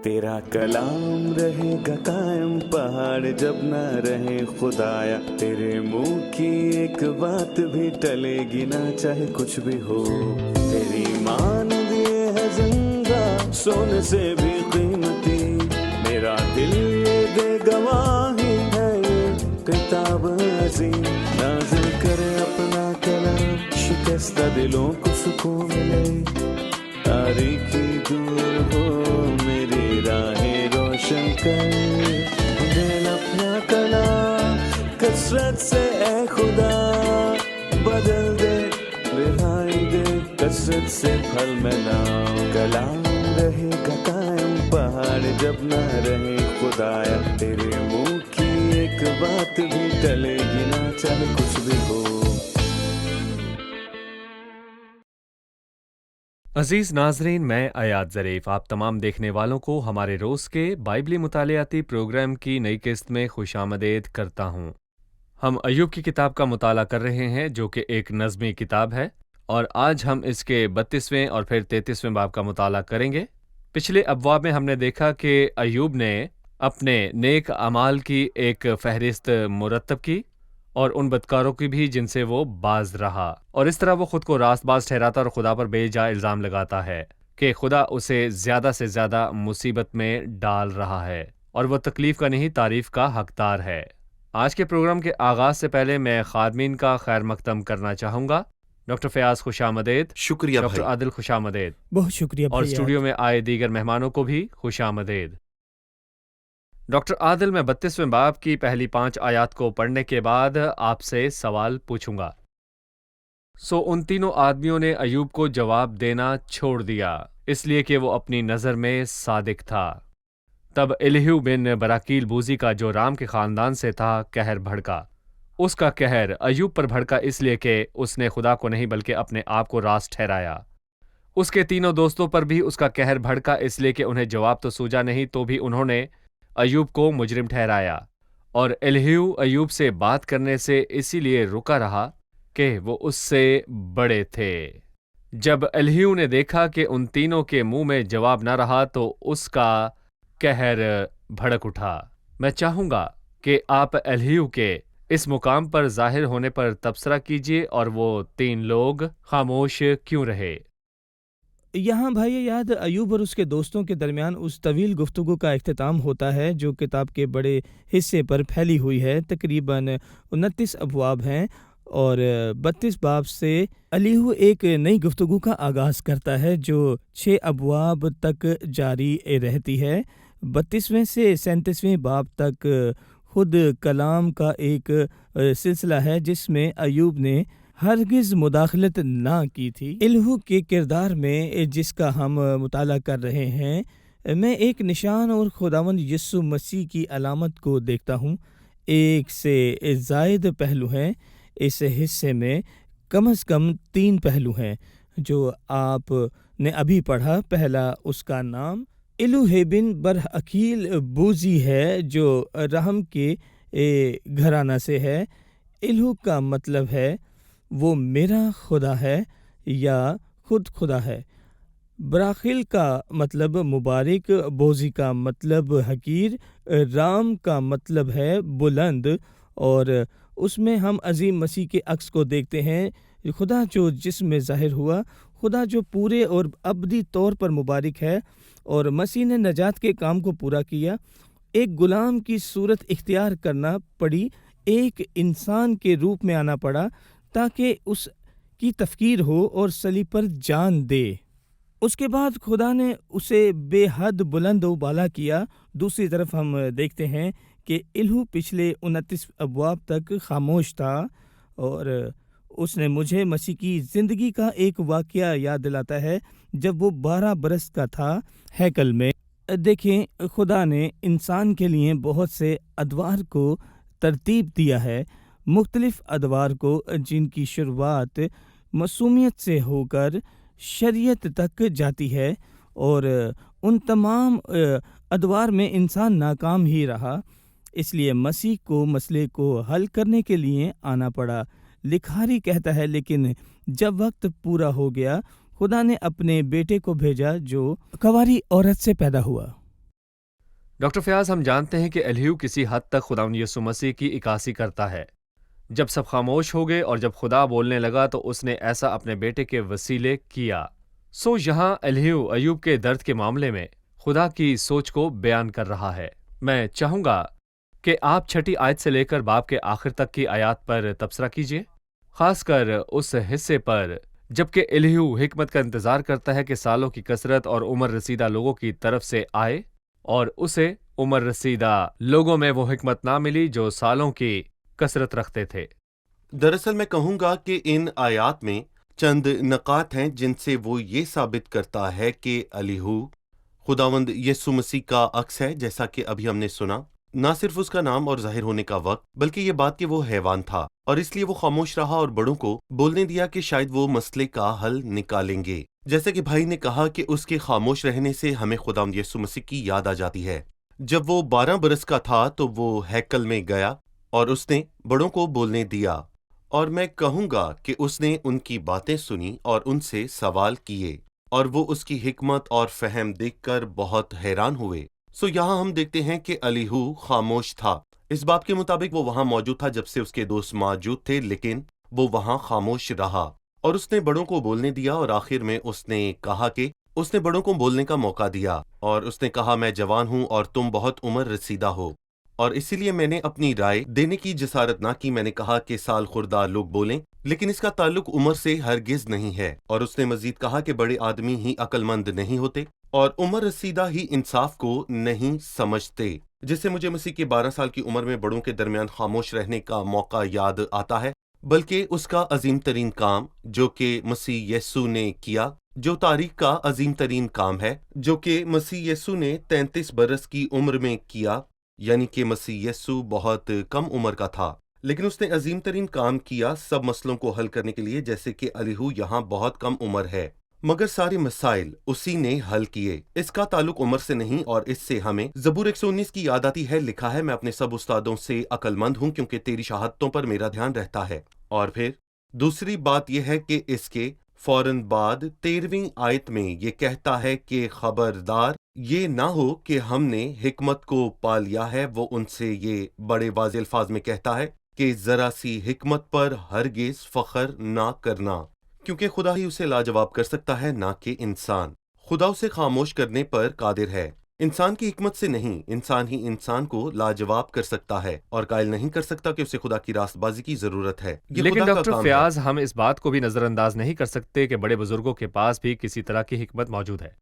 تیرا کلام رہے گا قائم پہاڑ جب نہ رہے خدایا، تیرے منہ کی ایک بات بھی ٹلے گی نہ چاہے کچھ بھی ہو، تیری مان دیے ہے زندہ سونے سے بھی قیمتی، میرا دل یہ دے گواہی ہے یہ کتاب عظیم، نازل کرے اپنا کلام شکستہ دلوں کو سکون ملے، تاریکی دور ہو میری راہیں روشن کر، دل اپنا کلام کثرت سے اے خدا بدل دے، رہائی دے کثرت سے پھل ملا، کلام رہے گا قائم پہاڑ جب نہ رہے خدایا، تیرے منہ کی ایک بات بھی ٹلے گی نہ چاہے کچھ بھی ہو۔ عزیز ناظرین، میں ایاد ظریف آپ تمام دیکھنے والوں کو ہمارے روز کے بائبلی مطالعاتی پروگرام کی نئی قسط میں خوش آمدید کرتا ہوں۔ ہم ایوب کی کتاب کا مطالعہ کر رہے ہیں جو کہ ایک نظمی کتاب ہے، اور آج ہم اس کے 32ویں اور پھر 33ویں باب کا مطالعہ کریں گے۔ پچھلے ابواب میں ہم نے دیکھا کہ ایوب نے اپنے نیک اعمال کی ایک فہرست مرتب کی اور ان بدکاروں کی بھی جن سے وہ باز رہا، اور اس طرح وہ خود کو راست باز ٹھہراتا اور خدا پر بے جا الزام لگاتا ہے کہ خدا اسے زیادہ سے زیادہ مصیبت میں ڈال رہا ہے اور وہ تکلیف کا نہیں تعریف کا حقدار ہے۔ آج کے پروگرام کے آغاز سے پہلے میں خادمین کا خیر مقدم کرنا چاہوں گا۔ ڈاکٹر فیاض خوش آمدید۔ شکریہ ڈاکٹر بھائی، عادل خوش آمدید، بہت شکریہ اور بھائی۔ اسٹوڈیو میں آئے دیگر مہمانوں کو بھی خوش آمدید۔ ڈاکٹر عادل، میں 32ویں باب کی پہلی 5 آیات کو پڑھنے کے بعد آپ سے سوال پوچھوں گا۔ سو ان تینوں آدمیوں نے ایوب کو جواب دینا چھوڑ دیا اس لیے کہ وہ اپنی نظر میں صادق تھا۔ تب الیہو بن براکیل بوزی کا جو رام کے خاندان سے تھا قہر بھڑکا۔ اس کا قہر ایوب پر بھڑکا اس لیے کہ اس نے خدا کو نہیں بلکہ اپنے آپ کو راست ٹھہرایا۔ اس کے تینوں دوستوں پر بھی اس کا قہر بھڑکا اس لیے کہ انہیں جواب تو سوجا نہیں تو بھی انہوں نے ایوب کو مجرم ٹھہرایا، اور الیہو ایوب سے بات کرنے سے اسی لیے رکا رہا کہ وہ اس سے بڑے تھے۔ جب الیہو نے دیکھا کہ ان تینوں کے منہ میں جواب نہ رہا تو اس کا قہر بھڑک اٹھا۔ میں چاہوں گا کہ آپ الیہو کے اس مقام پر ظاہر ہونے پر تبصرہ کیجیے اور وہ 3 لوگ خاموش کیوں رہے؟ یہاں بھائی یاد ایوب اور اس کے دوستوں کے درمیان اس طویل گفتگو کا اختتام ہوتا ہے جو کتاب کے بڑے حصے پر پھیلی ہوئی ہے۔ تقریباً 29 ابواب ہیں، اور 32 باب سے الیہو ایک نئی گفتگو کا آغاز کرتا ہے جو 6 ابواب تک جاری رہتی ہے۔ 32ویں سے 37ویں باب تک خود کلام کا ایک سلسلہ ہے جس میں ایوب نے ہرگز مداخلت نہ کی تھی۔ الیہو کے کردار میں جس کا ہم مطالعہ کر رہے ہیں، میں ایک نشان اور خداوند یسوع مسیح کی علامت کو دیکھتا ہوں۔ ایک سے زائد پہلو ہیں، اس حصے میں کم از کم 3 پہلو ہیں جو آپ نے ابھی پڑھا۔ پہلا، اس کا نام الیہو بن براکیل بوزی ہے جو رحم کے گھرانہ سے ہے۔ الیہو کا مطلب ہے وہ میرا خدا ہے یا خود خدا ہے۔ براکیل کا مطلب مبارک، بوزی کا مطلب حقیر، رام کا مطلب ہے بلند، اور اس میں ہم عظیم مسیح کے عکس کو دیکھتے ہیں، خدا جو جسم میں ظاہر ہوا، خدا جو پورے اور ابدی طور پر مبارک ہے، اور مسیح نے نجات کے کام کو پورا کیا۔ ایک غلام کی صورت اختیار کرنا پڑی، ایک انسان کے روپ میں آنا پڑا تاکہ اس کی تفکیر ہو اور صلیب پر جان دے۔ اس کے بعد خدا نے اسے بے حد بلند و بالا کیا۔ دوسری طرف ہم دیکھتے ہیں کہ الیہو پچھلے 29 ابواب تک خاموش تھا، اور اس نے مجھے مسیح کی زندگی کا ایک واقعہ یاد دلاتا ہے جب وہ 12 برس کا تھا ہیکل میں۔ دیکھیں، خدا نے انسان کے لیے بہت سے ادوار کو ترتیب دیا ہے، مختلف ادوار کو جن کی شروعات معصومیت سے ہو کر شریعت تک جاتی ہے، اور ان تمام ادوار میں انسان ناکام ہی رہا، اس لیے مسیح کو مسئلے کو حل کرنے کے لیے آنا پڑا۔ لکھاری کہتا ہے، لیکن جب وقت پورا ہو گیا خدا نے اپنے بیٹے کو بھیجا جو کنواری عورت سے پیدا ہوا۔ डॉक्टर फयाज, हम जानते हैं कि एलिहू किसी हद तक खुदावंद यीशु मसीह की इकासी करता है। जब सब खामोश हो गए और जब खुदा बोलने लगा तो उसने ऐसा अपने बेटे के वसीले किया। सो यहाँ एलिहू अय्यूब के दर्द के मामले में खुदा की सोच को बयान कर रहा है। मैं चाहूँगा कि आप 6 आयत से लेकर बाब के आखिर तक की आयत पर तबसरा कीजिए, खासकर उस हिस्से पर जबकि एलिहू हिकमत का इंतजार करता है कि सालों की कसरत और उम्र रसीदा लोगों की तरफ से आए, और उसे उम्र रसीदा लोगों में वो हिकमत ना मिली जो सालों की कसरत रखते थे। दरअसल मैं कहूँगा कि इन आयात में चंद नकात हैं जिनसे वो ये साबित करता है कि एलिहू खुदावंद यीशु मसीह का अक्स है, जैसा कि अभी हमने सुना। ना सिर्फ उसका नाम और जाहिर होने का वक्त, बल्कि ये बात कि वो हैवान था और इसलिए वो खामोश रहा और बड़ों को बोलने दिया कि शायद वो मसले का हल निकालेंगे। जैसे कि भाई ने कहा कि उसके खामोश रहने से हमें खुदावंद यीशु मसीह की याद आ जाती है। जब वो 12 बरस का था तो वो हैकल में गया और उसने बड़ों को बोलने दिया, और मैं कहूँगा कि उसने उनकी बातें सुनी और उनसे सवाल किए, और वो उसकी हिकमत और फहम देखकर बहुत हैरान हुए। सो यहाँ हम देखते हैं कि एलिहू खामोश था। इस बात के मुताबिक वो वहाँ मौजूद था जब से उसके दोस्त मौजूद थे, लेकिन वो वहाँ खामोश रहा और उसने बड़ों को बोलने दिया। और आखिर में उसने कहा कि उसने बड़ों को बोलने का मौका दिया और उसने कहा, मैं जवान हूँ और तुम बहुत उम्र रसीदा हो, और इसीलिए मैंने अपनी राय देने की जसारत ना की। मैंने कहा कि साल खुर्दा लोग बोलें, लेकिन इसका ताल्लुक उम्र से हरगिज नहीं है। और उसने मजीद कहा कि बड़े आदमी ही अक्लमंद नहीं होते और उम्र रसीदा ही इंसाफ को नहीं समझते। जिससे मुझे मसीह की 12 साल की उम्र में बड़ों के दरमियान खामोश रहने का मौका याद आता है, बल्कि उसका अजीम तरीन काम जो कि मसीह यीशु ने किया, जो तारीख का अजीम तरीन काम है जो कि मसीह यीशु ने 33 बरस की उम्र में किया। यानी कि मसीह यीशु बहुत कम उम्र का था, लेकिन उसने अजीम तरीन काम किया सब मसलों को हल करने के लिए। जैसे कि एलिहू यहाँ बहुत कम उम्र है, मगर सारे मसाइल उसी ने हल किए। इसका ताल्लुक उम्र से नहीं, और इससे हमें ज़बूर 119 की याद आती है। लिखा है, मैं अपने सब उस्तादों से अक्लमंद हूँ क्योंकि तेरी शहादतों पर मेरा ध्यान रहता है। और फिर दूसरी बात यह है कि इसके फौरन बाद 13वीं आयत में ये कहता है कि खबरदार ये ना हो कि हमने हिकमत को पा लिया है। वो उनसे ये बड़े वाज़ेह अल्फाज में कहता है कि जरा सी हिकमत पर हरगिज फख्र ना करना, क्योंकि खुदा ही उसे लाजवाब कर सकता है, ना कि इंसान। खुदा उसे खामोश करने पर कादिर है, इंसान की हिकमत से नहीं। इंसान ही इंसान को लाजवाब कर सकता है और कायल नहीं कर सकता कि उसे खुदा की रास्तबाजी की जरूरत है। ये लेकिन खुदा का डॉक्टर काम है। फयाज, हम इस बात को भी नज़रअंदाज नहीं कर सकते कि बड़े बुजुर्गों के पास भी किसी तरह की हिकमत मौजूद है।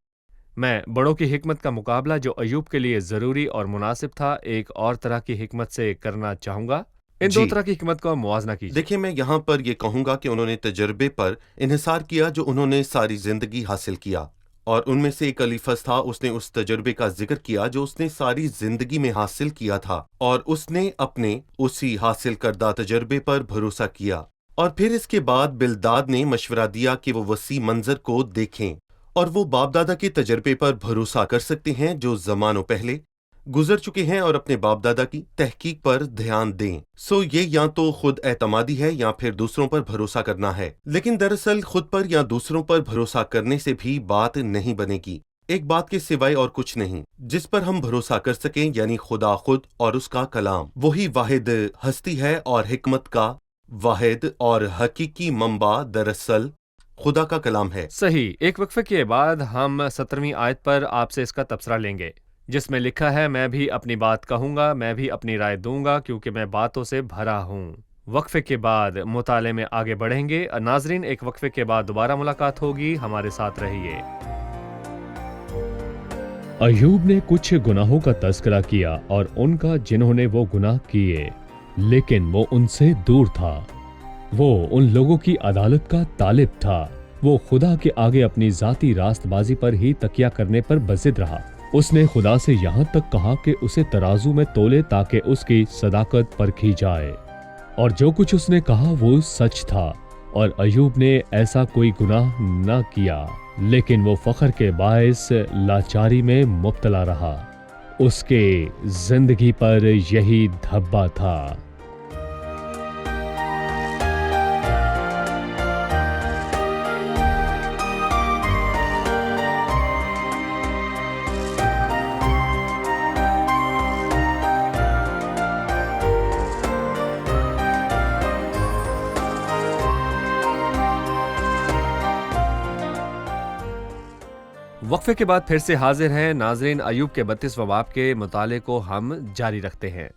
मैं बड़ों की हिकमत का मुकाबला जो अय्यूब के लिए ज़रूरी और मुनासिब था एक और तरह की हिकमत से करना चाहूँगा। इन दो जी तरह की हिकमत का मुवाजना कीजिए। देखिए, मैं यहाँ पर ये कहूँगा कि उन्होंने तजर्बे पर इन्हिसार किया जो उन्होंने सारी जिंदगी हासिल किया, और उनमें से एक अलीफस था, उसने उस तजर्बे का जिक्र किया जो उसने सारी जिंदगी में हासिल किया था, और उसने अपने उसी हासिल करदा तजर्बे पर भरोसा किया। और फिर इसके बाद बिलदाद ने मशवरा दिया कि वो वसी मंजर को देखें और वो बाप दादा के तजर्बे पर भरोसा कर सकते हैं जो ज़मानों पहले गुजर चुके हैं, और अपने बाप दादा की तहकीक पर ध्यान दें। सो ये या तो खुद एतमादी है या फिर दूसरों पर भरोसा करना है। लेकिन दरअसल खुद पर या दूसरों पर भरोसा करने से भी बात नहीं बनेगी। एक बात के सिवाय और कुछ नहीं जिस पर हम भरोसा कर सकें, यानी खुदा खुद और उसका कलाम। वही वाहिद हस्ती है और हिकमत का वाहिद और हकीकी मंबा दरअसल खुदा का कलाम है। सही। एक वक्फे के बाद हम 17वीं आयत पर आपसे इसका तबसरा लेंगे, जिसमें लिखा है, मैं भी अपनी बात कहूँगा, मैं भी अपनी राय दूंगा, क्योंकि मैं बातों से भरा हूँ। वक्फे के बाद मुताले में आगे बढ़ेंगे। नाजरीन, एक वक्फे के बाद दोबारा मुलाकात होगी, हमारे साथ रहिए। अय्यूब ने कुछ गुनाहों का तज़किरा किया और उनका जिन्होंने वो गुनाह किए, लेकिन वो उनसे दूर था। वो उन लोगों की अदालत का तालिब था। वो खुदा के आगे अपनी जाती रास्तबाजी पर ही तकिया करने पर बज़िद रहा। उसने खुदा से यहाँ तक कहा कि उसे तराजू में तोले ताकि उसकी सदाकत परखी जाए, और जो कुछ उसने कहा वो सच था। और अय्यूब ने ऐसा कोई गुनाह न किया, लेकिन वो फख्र के बायस लाचारी में मुब्तला रहा। उसके जिंदगी पर यही धब्बा था। वक्फे के बाद फिर से हाजिर हैं नाजरीन। अयूब के 32वें बाब के मुताले को हम जारी रखते हैं।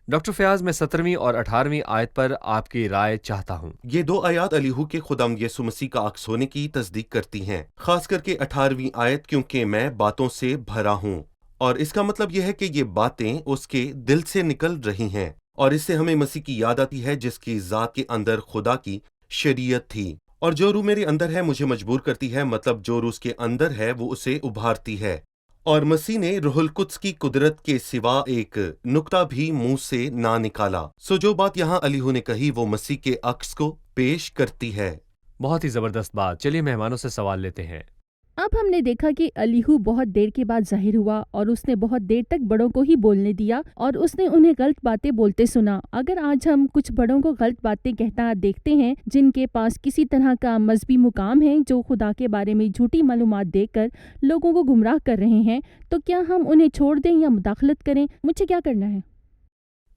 डॉक्टर फयाज, मैं 17वीं और 18वीं आयत पर आपकी राय चाहता हूँ। ये दो आयत अलीहू के खुदाम यसु मसीह का अक्स होने की तस्दीक करती हैं, खास करके 18वीं आयत, क्योंकि मैं बातों से भरा हूँ। और इसका मतलब यह है कि ये बातें उसके दिल से निकल रही हैं, और इससे हमें मसीह की याद आती है जिसकी ज़ात के अंदर खुदा की शरीयत थी। और जो रूह मेरे अंदर है मुझे मजबूर करती है, मतलब जो रूह उसके अंदर है वो उसे उभारती है। और मसीह ने रूहुल कुद्स की कुदरत के सिवा एक नुक्ता भी मुंह से ना निकाला। सो जो बात यहाँ अलीहू ने कही वो मसीह के अक्स को पेश करती है। बहुत ही जबरदस्त बात। चलिए मेहमानों से सवाल लेते हैं। अब हमने देखा कि अलीहू बहुत देर के बाद जाहिर हुआ और उसने बहुत देर तक बड़ों को ही बोलने दिया और उसने उन्हें गलत बातें बोलते सुना। अगर आज हम कुछ बड़ों को गलत बातें कहता देखते हैं जिनके पास किसी तरह का मजहबी मुकाम है, जो खुदा के बारे में झूठी मालूमात देकर लोगों को गुमराह कर रहे हैं, तो क्या हम उन्हें छोड़ दें या मुदाखलत करें? मुझे क्या करना है?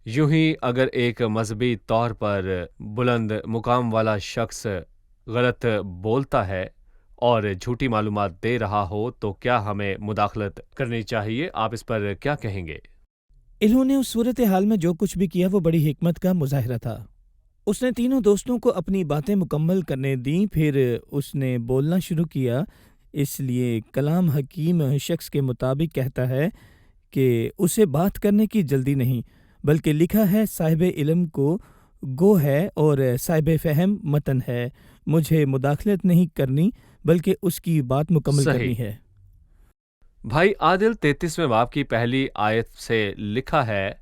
यूं ही अगर एक मजहबी तौर पर बुलंद मुकाम वाला शख्स गलत बोलता है और झूठी मालूमात दे रहा हो तो क्या हमें मुदाखलत करनी चाहिए? आप इस पर क्या कहेंगे? इन्होंने उस सूरत हाल में जो कुछ भी किया वो बड़ी हिकमत का मुजाहिरा था। उसने तीनों दोस्तों को अपनी बातें मुकम्मल करने दी, फिर उसने बोलना शुरू किया। इसलिए कलाम हकीम शख्स के मुताबिक कहता है कि उसे बात करने की जल्दी नहीं, बल्कि लिखा है साहिब इल्म को गो है और साहिब फहम मतन है। मुझे मुदाखलत नहीं करनी बल्कि उसकी बात मुकम्मल सही। करनी है। भाई आदिल, 33वें बाब की पहली आयत से लिखा है,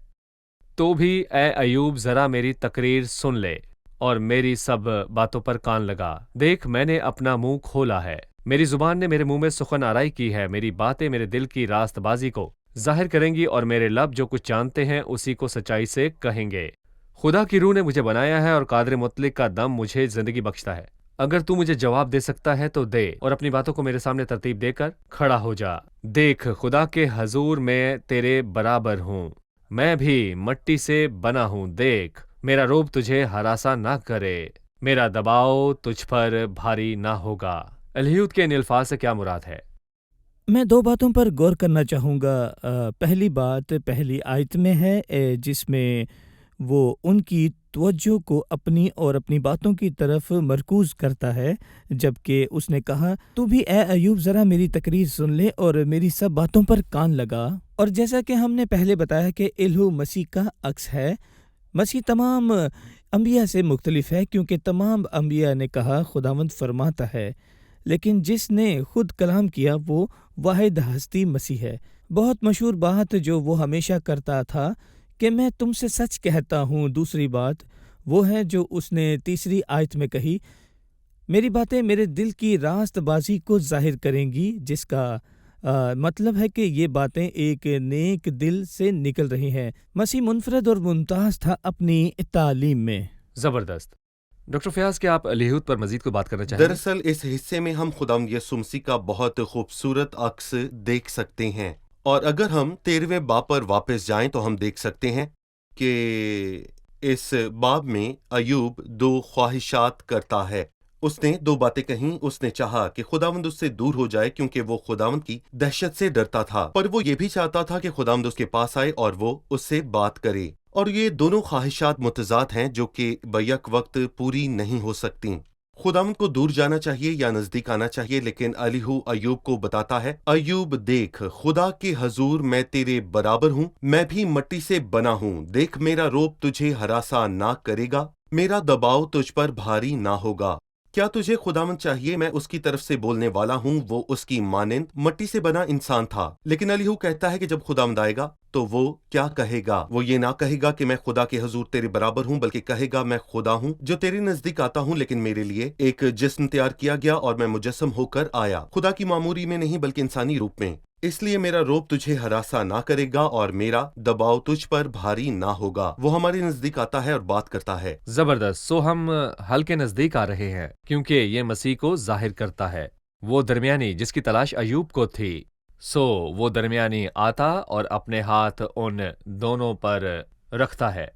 तो भी ए अयूब जरा मेरी तकरीर सुन ले और मेरी सब बातों पर कान लगा। देख मैंने अपना मुंह खोला है, मेरी जुबान ने मेरे मुंह में सुखन आराई की है। मेरी बातें मेरे दिल की रास्तबाजी को जाहिर करेंगी और मेरे लब जो कुछ जानते हैं उसी को सच्चाई से कहेंगे। खुदा की रूह ने मुझे बनाया है और कादर मुतलिक का दम मुझे जिंदगी बख्शता है। अगर तू मुझे जवाब दे सकता है तो दे और अपनी बातों को मेरे सामने तरतीब देकर खड़ा हो जा। देख खुदा के हजूर मैं तेरे बराबर हूँ, मैं भी मट्टी से बना हूँ। देख मेरा रोब तुझे हरासा ना करे, मेरा दबाव तुझ पर भारी ना होगा। अलीहूद के इन अल्फाज से क्या मुराद है? मैं दो बातों पर गौर करना चाहूँगा। पहली बात पहली आयत में है जिसमें वो उनकी तवज्जो को अपनी और अपनी बातों की तरफ मरकूज़ करता है, जबकि उसने कहा तू भी ए अयूब ज़रा मेरी तकरीर सुन ले और मेरी सब बातों पर कान लगा। और जैसा कि हमने पहले बताया कि इल्हू मसीह का अक्स है। मसीह तमाम अंबिया से मुख्तलिफ है क्योंकि तमाम अंबिया ने कहा खुदावंद फरमाता है, लेकिन जिसने खुद कलाम किया वो वाहिद हस्ती मसीह है। बहुत मशहूर बात जो वो हमेशा करता था कि मैं तुमसे सच कहता हूँ। दूसरी बात वो है जो उसने तीसरी आयत में कही, मेरी बातें मेरे दिल की रास्तबाजी को जाहिर करेंगी, जिसका मतलब है कि ये बातें एक नेक दिल से निकल रही हैं। मसीह मुनफरद और मुमताज़ था अपनी तालीम में। जबरदस्त। डॉक्टर फयाज, क्या आप अलीहूद पर मजीद को बात करना चाहेंगे? दरअसल इस हिस्से में हम खुदाम यसु मसीह का बहुत खूबसूरत अक्स देख सकते हैं। और अगर हम 13वें बाब पर वापस जाएं तो हम देख सकते हैं कि इस बाब में अयूब दो ख्वाहिशात करता है। उसने दो बातें कहीं। उसने चाहा कि खुदावंद उससे दूर हो जाए क्योंकि वो खुदावंद की दहशत से डरता था, पर वो ये भी चाहता था कि खुदावंद उसके पास आए और वो उससे बात करे। और ये दोनों ख्वाहिशात मुतजाद हैं जो कि बैक वक्त पूरी नहीं हो सकती। खुदावंद को दूर जाना चाहिए या नजदीक आना चाहिए, लेकिन अलीहू अयूब को बताता है, अयूब देख खुदा के हजूर मैं तेरे बराबर हूँ, मैं भी मट्टी से बना हूँ। देख मेरा रोब तुझे हरासा ना करेगा, मेरा दबाव तुझ पर भारी ना होगा। क्या तुझे खुदावंद चाहिए? मैं उसकी तरफ से बोलने वाला हूँ। वो उसकी मानिंद मट्टी से बना इंसान था, लेकिन अलीहू कहता है कि जब खुदावंद आएगा तो वो क्या कहेगा? वो ये ना कहेगा कि मैं खुदा के हजूर तेरे बराबर हूँ, बल्कि कहेगा मैं खुदा हूँ जो तेरे नजदीक आता हूँ, लेकिन मेरे लिए एक जिस्म तैयार किया गया और मैं मुजस्सम होकर आया, खुदा की मामूरी में नहीं बल्कि इंसानी रूप में। इसलिए मेरा रोब तुझे हरासा ना करेगा और मेरा दबाव तुझ पर भारी ना होगा। वो हमारे नजदीक आता है और बात करता है। जबरदस्त। सो हम हल के नजदीक आ रहे हैं क्योंकि ये मसीह को जाहिर करता है, वो दरमियानी जिसकी तलाश अयूब को थी। सो वो दरमियानी आता और अपने हाथ उन दोनों पर रखता है।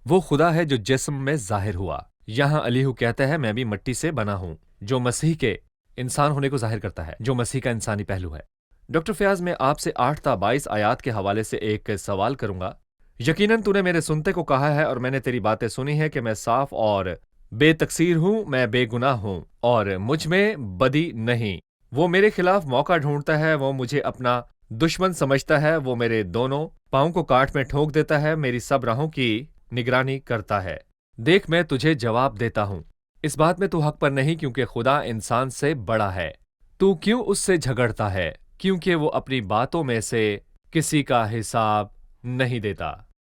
वो खुदा है जो जिस्म में जाहिर हुआ। यहाँ अलीहू कहता है मैं भी मट्टी से बना हूँ, जो मसीह के इंसान होने को जाहिर करता है, जो मसीह का इंसानी पहलू है। डॉक्टर फयाज, मैं आपसे 8 ता 22 आयात के हवाले से एक सवाल करूंगा। यकीनन तूने मेरे सुनते को कहा है और मैंने तेरी बातें सुनी है कि मैं साफ और बेतकसीर हूं, मैं बेगुनाह हूं और मुझ में बदी नहीं। वो मेरे खिलाफ मौका ढूंढता है, वो मुझे अपना दुश्मन समझता है, वो मेरे दोनों पाँव को काट में ठोक देता है, मेरी सब राहों की निगरानी करता है। देख, मैं तुझे जवाब देता हूं, इस बात में तू हक पर नहीं, क्योंकि खुदा इंसान से बड़ा है। तू क्यों उससे झगड़ता है? क्योंकि वो अपनी बातों में से किसी का हिसाब नहीं देता।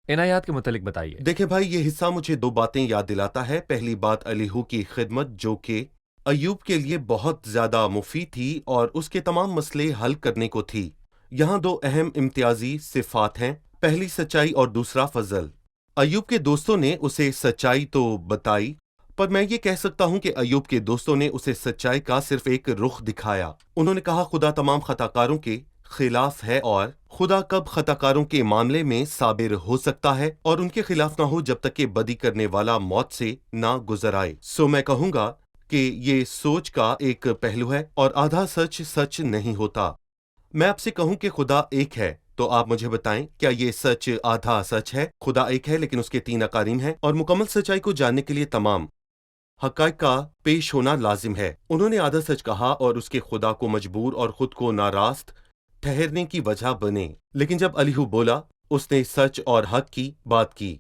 इन आयात के मुतालिक बताइए। देखे भाई, ये हिस्सा मुझे दो बातें याद दिलाता है। पहली बात अलीहू की खिदमत, जो कि अय्यूब के लिए बहुत ज्यादा मुफीद थी और उसके तमाम मसले हल करने को थी। यहाँ दो अहम इम्तियाजी सिफात हैं, पहली सच्चाई और दूसरा फजल। अय्यूब के दोस्तों ने उसे सच्चाई तो बताई, पर मैं ये कह सकता हूँ कि अय्यूब के दोस्तों ने उसे सच्चाई का सिर्फ एक रुख दिखाया। उन्होंने कहा खुदा तमाम खताकारों के खिलाफ है और खुदा कब खताकारों के मामले में साबिर हो सकता है और उनके खिलाफ ना हो जब तक कि बदी करने वाला मौत से ना गुजर आए। सो मैं कहूँगा कि ये सोच का एक पहलू है और आधा सच सच नहीं होता। मैं आपसे कहूँ कि खुदा एक है, तो आप मुझे बताएं, क्या ये सच आधा सच है? खुदा एक है लेकिन उसके 3 अकारीम हैं और मुकम्मल सच्चाई को जानने के लिए तमाम हक़ाइक़ का पेश होना लाजिम है। उन्होंने आधा सच कहा और उसके खुदा को मजबूर और खुद को नारास्त ठहरने की वजह बने। लेकिन जब अलीहू बोला, उसने सच और हक की बात की,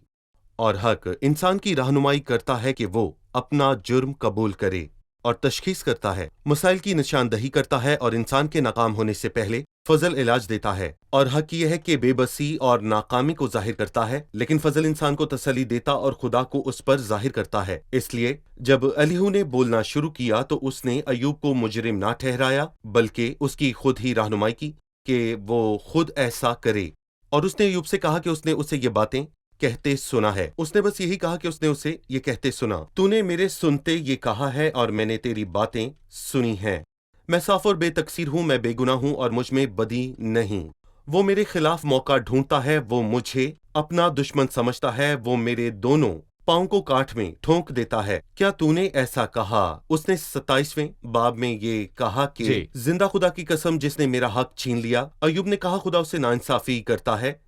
और हक इंसान की रहनुमाई करता है कि वो अपना जुर्म कबूल करे और तशखीस करता है, मसाइल की निशानदही करता है और इंसान के नाकाम होने से पहले फजल इलाज देता है। और हक यह है कि बेबसी और नाकामी को जाहिर करता है, लेकिन फजल इंसान को तसल्ली देता और खुदा को उस पर जाहिर करता है। इसलिए जब अलीहू ने बोलना शुरू किया तो उसने अय्यूब को मुजरिम ना ठहराया, बल्कि उसकी खुद ही रहनुमाई की कि वो खुद ऐसा करे। और उसने अय्यूब से कहा कि उसने उसे ये बातें कहते सुना है। उसने बस यही कहा कि उसने उसे ये कहते सुना, तूने मेरे सुनते ये कहा है और मैंने तेरी बातें सुनी हैं। मैं साफ और बेतकसीर हूँ, मैं बेगुनाह हूँ और मुझ में बदी नहीं। वो मेरे खिलाफ मौका ढूंढता है, वो मुझे अपना दुश्मन समझता है, वो मेरे दोनों पाँव को काठ में ठोंक देता है। क्या तूने ऐसा कहा? उसने 27वें बाब में ये कहा कि जिंदा खुदा की कसम जिसने मेरा हक छीन लिया। अय्यूब ने कहा खुदा उससे नाइंसाफी करता है।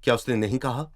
क्या उसने नहीं कहा?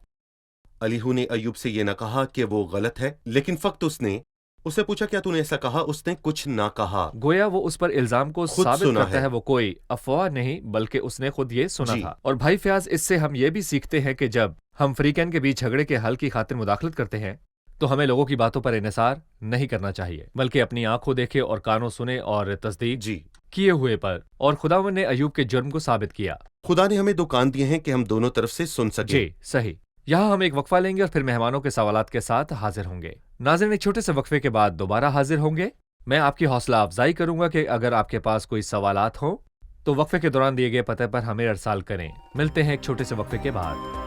अलीहू ने अय्यूब से ये न कहा कि वो गलत है, लेकिन फक्त उसने उससे पूछा क्या तूने ऐसा कहा? उसने कुछ ना कहा। गोया वो उस पर इल्जाम को खुद साबित सुना करता है, वो कोई अफवाह नहीं बल्कि उसने खुद ये सुना था। और भाई फयाज, इससे हम ये भी सीखते हैं कि जब हम फरीकैन के बीच झगड़े के हल की खातिर मुदाखलत करते हैं तो हमें लोगों की बातों पर इन्हिसार नहीं करना चाहिए, बल्कि अपनी आंखों देखे और कानों सुने और तस्दीक किए हुए पर। और खुदावंद ने अय्यूब के जुर्म को साबित किया। खुदा ने हमें 2 कान दिए हैं कि हम दोनों तरफ से सुन सकें। जी सही। यहाँ हम एक वक्फा लेंगे और फिर मेहमानों के सवालात के साथ हाजिर होंगे। नाज़रीन, एक छोटे से वक्फे के बाद दोबारा हाजिर होंगे। मैं आपकी हौसला अफजाई करूंगा कि अगर आपके पास कोई सवालात हो तो वक्फे के दौरान दिए गए पते पर हमें अरसाल करें। मिलते हैं एक छोटे से वक्फे के बाद।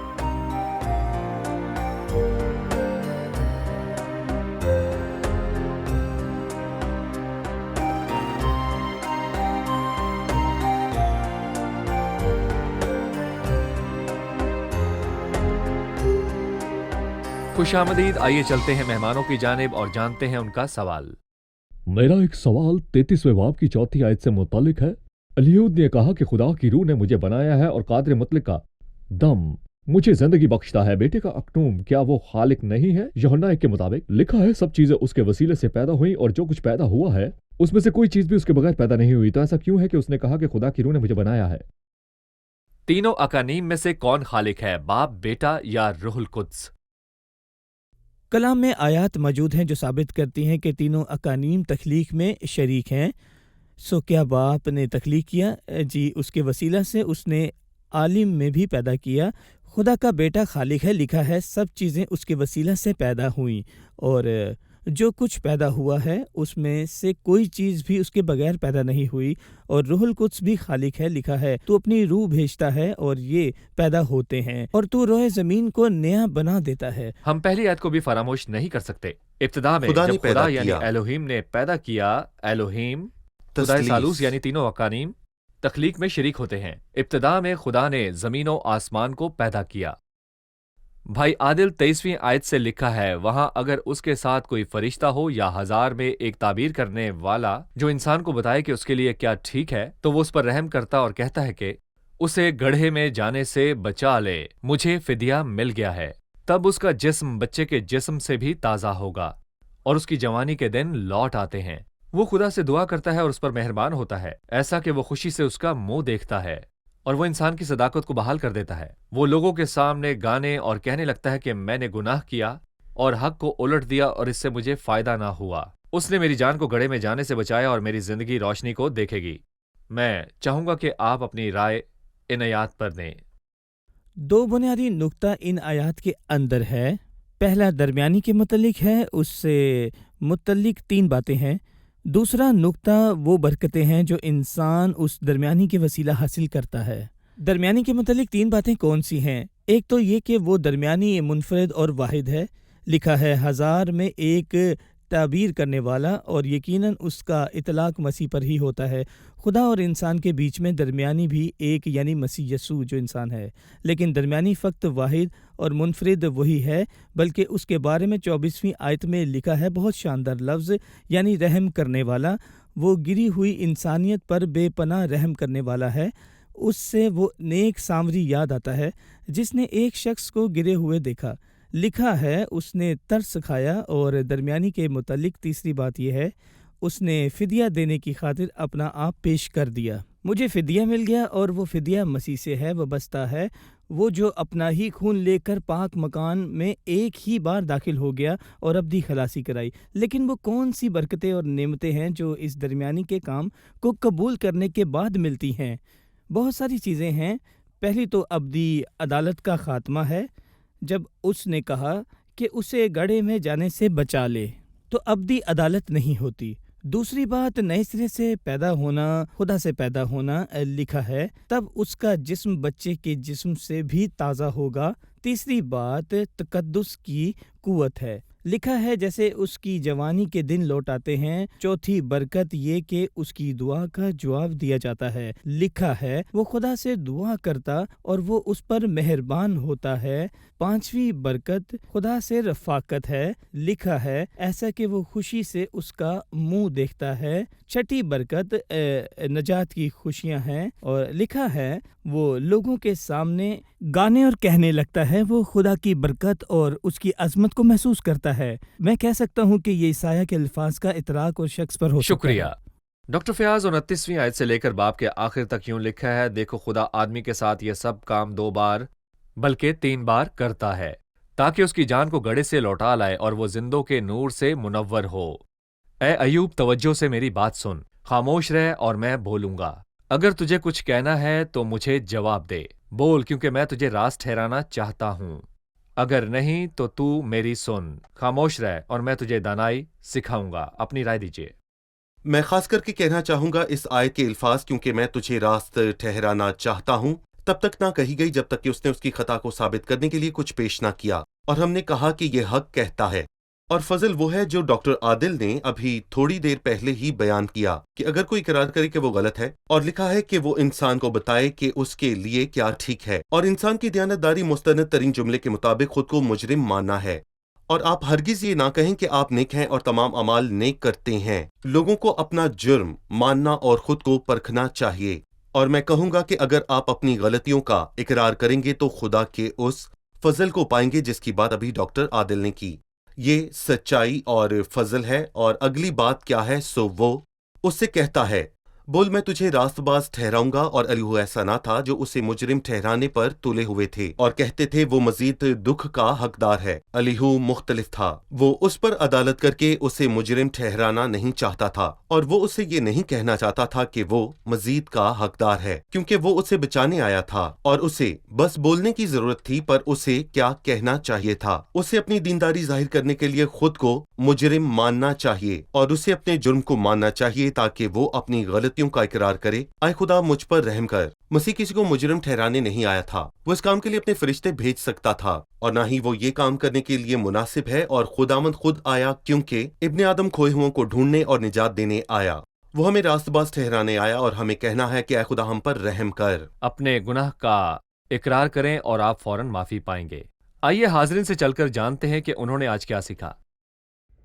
खुशामदीद। आइए चलते हैं मेहमानों की जानिब और जानते हैं उनका सवाल। मेरा एक सवाल 33वें बाब की 4थी आयत से मुतालिक है। अलीहूद ने कहा कि खुदा की रूह ने मुझे बनाया है और कादिर मुतलक का दम मुझे जिंदगी बख्शता है। बेटे का अक्टूम क्या वो खालिक नहीं है? यूहन्ना 1 के मुताबिक लिखा है सब चीजें उसके वसीले से पैदा हुई और जो कुछ पैदा हुआ है उसमें से कोई चीज भी उसके बगैर पैदा नहीं हुई। तो ऐसा क्यों है कि उसने कहा कि खुदा की रूह ने मुझे बनाया है? तीनों अकानीम में से कौन खालिक है, बाप, बेटा या रूहुल कुद्स? कलाम में आयात मौजूद हैं जो साबित करती हैं कि तीनों अकानीम तख्लीक में शरीक हैं। सो क्या बाप ने तख्लीक किया? जी, उसके वसीला से उसने आलिम में भी पैदा किया। खुदा का बेटा खालिक है। लिखा है सब चीज़ें उसके वसीला से पैदा हुई और जो कुछ पैदा हुआ है उसमें से कोई चीज़ भी उसके बगैर पैदा नहीं हुई। और रूहुल कुद्स भी खालिक है। लिखा है तू अपनी रूह भेजता है और ये पैदा होते हैं और तू रोए ज़मीन को नया बना देता है। हम पहली आयत को भी फरामोश नहीं कर सकते। इब्तिदा में खुदा ने जब पैदा खुदा यानी किया। एलोहीम ने पैदा किया, एलोहीम खुदा तस्लीस। सालूस यानी तीनों अकानीम तख्लीक में शरीक होते हैं। इब्तिदा में खुदा ने ज़मीन और आसमान को पैदा किया। भाई आदिल 23वीं आयत से लिखा है, वहां अगर उसके साथ कोई फरिश्ता हो या 1000 में एक ताबीर करने वाला जो इंसान को बताए कि उसके लिए क्या ठीक है, तो वो उस पर रहम करता और कहता है कि उसे गड्ढे में जाने से बचा ले, मुझे फिदिया मिल गया है, तब उसका जिस्म बच्चे के जिस्म से भी ताज़ा होगा और उसकी जवानी के दिन लौट आते हैं। वो खुदा से दुआ करता है और उस पर मेहरबान होता है, ऐसा कि वो खुशी से उसका मुंह देखता है और वो इंसान की सदाकत को बहाल कर देता है। वो लोगों के सामने गाने और कहने लगता है कि मैंने गुनाह किया और हक को उलट दिया और इससे मुझे फायदा ना हुआ। उसने मेरी जान को गड्ढे में जाने से बचाया और मेरी जिंदगी रोशनी को देखेगी। मैं चाहूंगा कि आप अपनी राय इन आयात पर दें। दो बुनियादी नुक्ता इन आयात के अंदर है। पहला दरमियानी के मुतल्लिक है, उससे मुतल्लिक 3 बातें हैं। दूसरा नुक्ता वो बरकतें हैं जो इंसान उस दरमियानी के वसीला हासिल करता है। दरमियानी के मुतल्लिक 3 बातें कौन सी हैं? एक तो ये कि वो दरमियानी मुनफरद और वाहिद है। लिखा है 1000 में एक ताबीर करने वाला, और यकीनन उसका इतलाक मसीह पर ही होता है। खुदा और इंसान के बीच में दरमियानी भी एक यानी मसीह यसू जो इंसान है, लेकिन दरमियानी फ़क्त वाहिद और मुनफरिद वही है। बल्कि उसके बारे में 24वीं आयत में लिखा है बहुत शानदार लफ्ज़, यानी रहम करने वाला। वो गिरी हुई इंसानियत पर बेपनाह रहम करने वाला है। उससे वो नेक सामरी याद आता है जिसने एक शख्स को गिरे हुए देखा। लिखा है उसने तरस खाया। और दरमियानी के मुतल्लिक तीसरी बात यह है, उसने फिदिया देने की खातिर अपना आप पेश कर दिया। मुझे फिदिया मिल गया, और वो फिदिया मसीह से है, वबस्ता है। वो जो अपना ही खून लेकर पाक मकान में एक ही बार दाखिल हो गया और अब्दी खलासी कराई। लेकिन वो कौन सी बरकतें और नेमतें हैं जो इस दरमियानी के काम को कबूल करने के बाद मिलती हैं? बहुत सारी चीज़ें हैं। पहली तो अब्दी अदालत का खात्मा है, जब उसने कहा कि उसे गड्ढे में जाने से बचा ले, तो अब्दी अदालत नहीं होती। दूसरी बात नए सिरे से पैदा होना, खुदा से पैदा होना। लिखा है तब उसका जिस्म बच्चे के जिस्म से भी ताज़ा होगा। तीसरी बात तकद्दुस की कुव्वत है। लिखा है जैसे उसकी जवानी के दिन लौट आते हैं। चौथी बरकत ये कि उसकी दुआ का जवाब दिया जाता है। लिखा है वो खुदा से दुआ करता और वो उस पर मेहरबान होता है। पांचवी बरकत खुदा से रफाकत है। लिखा है ऐसा कि वो खुशी से उसका मुंह देखता है। छठी बरकत नजात की खुशियां हैं। और लिखा है वो लोगों के सामने गाने और कहने लगता है। वो खुदा की बरकत और उसकी अजमत को महसूस करता है। मैं कह सकता हूँ कि ये ईसाया के अल्फाज का इतराक और शख्स पर हो सकता है। शुक्रिया डॉक्टर फयाज। 29वीं आयत से लेकर बाब के आखिर तक यूं लिखा है, देखो खुदा आदमी के साथ ये सब काम 2 बार बल्कि 3 बार करता है, ताकि उसकी जान को गड्ढे से लौटा लाए और वो जिंदों के नूर से मुनव्वर हो। ए अयूब, तवज्जो से मेरी बात सुन, खामोश रह और मैं बोलूंगा। अगर तुझे कुछ कहना है तो मुझे जवाब दे, बोल, क्योंकि मैं तुझे रास्त ठहराना चाहता हूँ। अगर नहीं तो तू मेरी सुन। खामोश रह और मैं तुझे दानाई सिखाऊंगा। अपनी राय दीजिए। मैं खास करके कहना चाहूंगा इस आयत के अल्फाज, क्योंकि मैं तुझे रास्त ठहराना चाहता हूँ, तब तक ना कही गई जब तक कि उसने उसकी खता को साबित करने के लिए कुछ पेश ना किया। और हमने कहा कि यह हक कहता है, और फजल वो है जो डॉक्टर आदिल ने अभी थोड़ी देर पहले ही बयान किया कि अगर कोई इकरार करे कि वो गलत है, और लिखा है कि वो इंसान को बताए कि उसके लिए क्या ठीक है, और इंसान की दयानतदारी मुस्तनद तरीन जुमले के मुताबिक खुद को मुजरिम मानना है। और आप हरगिज ये ना कहें कि आप नेक हैं और तमाम अमाल नेक करते हैं। लोगों को अपना जुर्म मानना और खुद को परखना चाहिए। और मैं कहूंगा कि अगर आप अपनी गलतियों का इकरार करेंगे तो खुदा के उस फजल को पाएंगे जिसकी बात अभी डॉक्टर आदिल ने की। ये सच्चाई और फजल है। और अगली बात क्या है, सो वो उससे कहता है, बोल मैं तुझे रास्तबाज ठहराऊंगा। और अलीहू ऐसा ना था जो उसे मुजरिम ठहराने पर तुले हुए थे और कहते थे वो मजीद दुख का हकदार है। अलीहू मुख्तलिफ था। वो उस पर अदालत करके उसे मुजरिम ठहराना नहीं चाहता था, और वो उसे ये नहीं कहना चाहता था कि वो मजीद का हकदार है, क्योंकि वो उसे बचाने आया था और उसे बस बोलने की जरूरत थी। पर उसे क्या कहना चाहिए था? उसे अपनी दीनदारी जाहिर करने के लिए खुद को मुजरिम मानना चाहिए और उसे अपने जुर्म को मानना चाहिए ताकि वो अपनी गलतियों का इकरार करे। आए खुदा मुझ पर रहम कर। मसीह किसी को मुजरिम ठहराने नहीं आया था। वो इस काम के लिए अपने फरिश्ते भेज सकता था, और ना ही वो ये काम करने के लिए मुनासिब है। और खुदावंद खुद आया, क्योंकि इब्ने आदम खोए हुओं को ढूंढने और निजात देने आया। वो हमें रास्तबाज ठहराने आया और हमें कहना है कि ऐ खुदा हम पर रहम कर। अपने गुनाह का इकरार करें और आप फौरन माफी पाएंगे। آئیے حاضرین سے چل کر جانتے ہیں کہ انہوں نے آج کیا سیکھا۔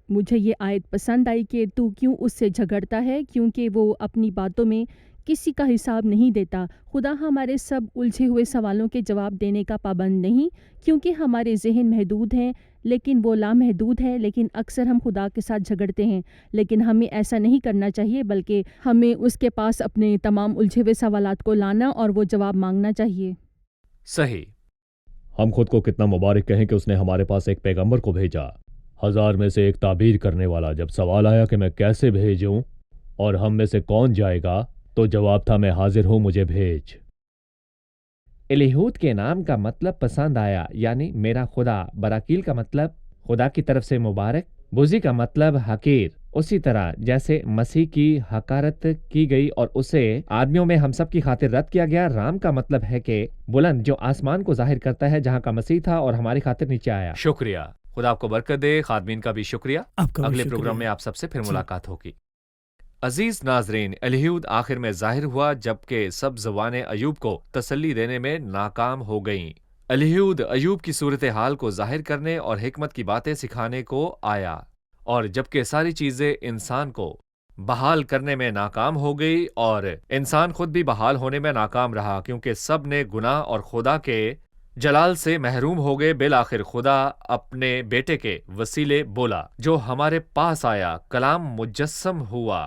مجھے یہ آیت پسند آئی کہ تو کیوں اس سے جھگڑتا ہے، کیونکہ وہ اپنی باتوں میں کسی کا حساب نہیں دیتا۔ خدا ہمارے سب الجھے ہوئے سوالوں کے جواب دینے کا پابند نہیں، کیونکہ ہمارے ذہن محدود ہیں، لیکن وہ لامحدود ہے۔ لیکن اکثر ہم خدا کے ساتھ جھگڑتے ہیں، لیکن ہمیں ایسا نہیں کرنا چاہیے، بلکہ ہمیں اس کے پاس اپنے تمام الجھے ہوئے سوالات کو لانا اور وہ جواب مانگنا چاہیے۔ صحیح۔ ہم خود کو کتنا مبارک کہیں کہ اس نے ہمارے پاس ایک پیغمبر کو بھیجا، 1000 میں سے ایک تعبیر کرنے والا۔ جب سوال آیا کہ میں کیسے بھیجوں اور ہم میں سے کون جائے گا، تو جواب تھا، میں حاضر ہوں، مجھے بھیج۔ الیہود کے نام کا مطلب پسند آیا، یعنی میرا خدا۔ براکیل کا مطلب خدا کی طرف سے مبارک۔ بوزی کا مطلب حقیر۔ اسی طرح جیسے مسیح کی حقارت کی گئی اور اسے آدمیوں میں ہم سب کی خاطر رد کیا گیا، رام کا مطلب ہے کہ بلند، جو آسمان کو ظاہر کرتا ہے، جہاں کا مسیح تھا اور ہماری خاطر نیچے آیا۔ شکریہ، خدا آپ کو برکت دے۔ خادمین کا بھی شکریہ۔ آپ کا بھی اگلے شکریہ۔ پروگرام میں آپ سب سے پھر جی۔ ملاقات ہوگی۔ عزیز ناظرین، الیہود آخر میں ظاہر ہوا جبکہ سب زبانیں ایوب کو تسلی دینے میں ناکام ہو گئیں۔ الیہود ایوب کی صورتحال کو ظاہر کرنے اور حکمت کی باتیں سکھانے کو آیا، اور جبکہ ساری چیزیں انسان کو بحال کرنے میں ناکام ہو گئی، اور انسان خود بھی بحال ہونے میں ناکام رہا، کیونکہ سب نے گناہ اور خدا کے جلال سے محروم ہو گئے۔ بالآخر خدا اپنے بیٹے کے وسیلے بولا، جو ہمارے پاس آیا، کلام مجسم ہوا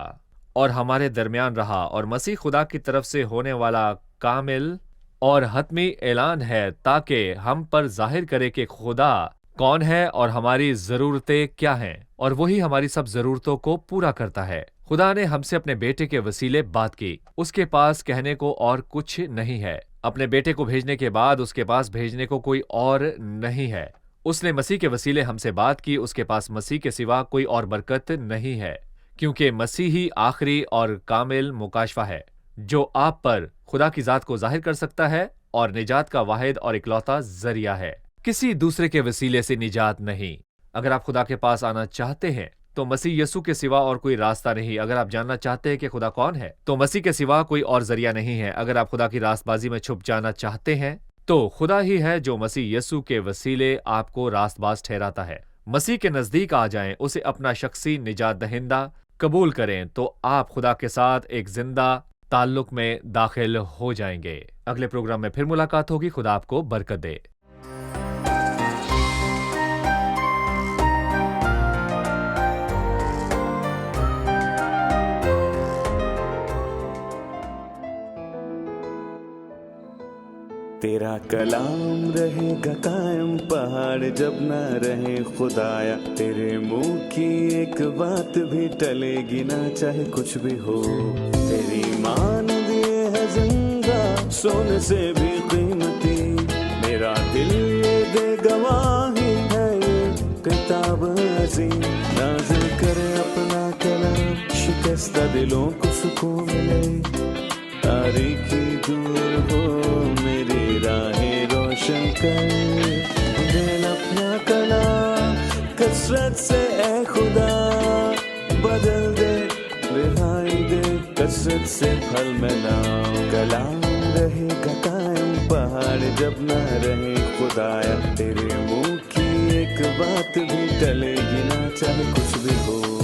اور ہمارے درمیان رہا، اور مسیح خدا کی طرف سے ہونے والا کامل اور حتمی اعلان ہے، تاکہ ہم پر ظاہر کرے کہ خدا کون ہے اور ہماری ضرورتیں کیا ہیں، اور وہی ہماری سب ضرورتوں کو پورا کرتا ہے۔ خدا نے ہم سے اپنے بیٹے کے وسیلے بات کی۔ اس کے پاس کہنے کو اور کچھ نہیں ہے۔ اپنے بیٹے کو بھیجنے کے بعد اس کے پاس بھیجنے کو کوئی اور نہیں ہے۔ اس نے مسیح کے وسیلے ہم سے بات کی۔ اس کے پاس مسیح کے سوا کوئی اور برکت نہیں ہے، کیونکہ مسیح ہی آخری اور کامل مکاشفہ ہے، جو آپ پر خدا کی ذات کو ظاہر کر سکتا ہے اور نجات کا واحد اور اکلوتا ذریعہ ہے۔ کسی دوسرے کے وسیلے سے نجات نہیں۔ اگر آپ خدا کے پاس آنا چاہتے ہیں تو مسیح یسوع کے سوا اور کوئی راستہ نہیں۔ اگر آپ جاننا چاہتے ہیں کہ خدا کون ہے تو مسیح کے سوا کوئی اور ذریعہ نہیں ہے۔ اگر آپ خدا کی راست بازی میں چھپ جانا چاہتے ہیں تو خدا ہی ہے جو مسیح یسوع کے وسیلے آپ کو راست باز ٹھہراتا ہے۔ مسیح کے نزدیک آ جائیں، اسے اپنا شخصی نجات دہندہ قبول کریں، تو آپ خدا کے ساتھ ایک زندہ تعلق میں داخل ہو جائیں گے۔ اگلے پروگرام میں پھر ملاقات ہوگی۔ خدا آپ کو برکت دے۔ تیرا کلام رہے گا قائم، پہاڑ جب نہ رہے خدایا، تیرے منہ کی ایک بات بھی ٹلے گی نہ، چاہے کچھ بھی ہو۔ تیری مانند یہ ہے زندہ، سونے سے بھی قیمتی، میرا دل یہ دے گواہی ہے، یہ کتاب عظیم۔ نازل کرے اپنا کلام، شکستہ دلوں کو سکون ملے، تاریکی دور ہو میری راہیں روشن کر، دل اپنا کلام کثرت سے اے خدا بدل دے، رہائی دے کثرت سے پھل ملاؤ۔ کلام رہے گا قائم، پہاڑ جب نہ رہے خدایا، تیرے منہ کی ایک بات بھی ٹلے گی نہ، چاہے کچھ بھی ہو۔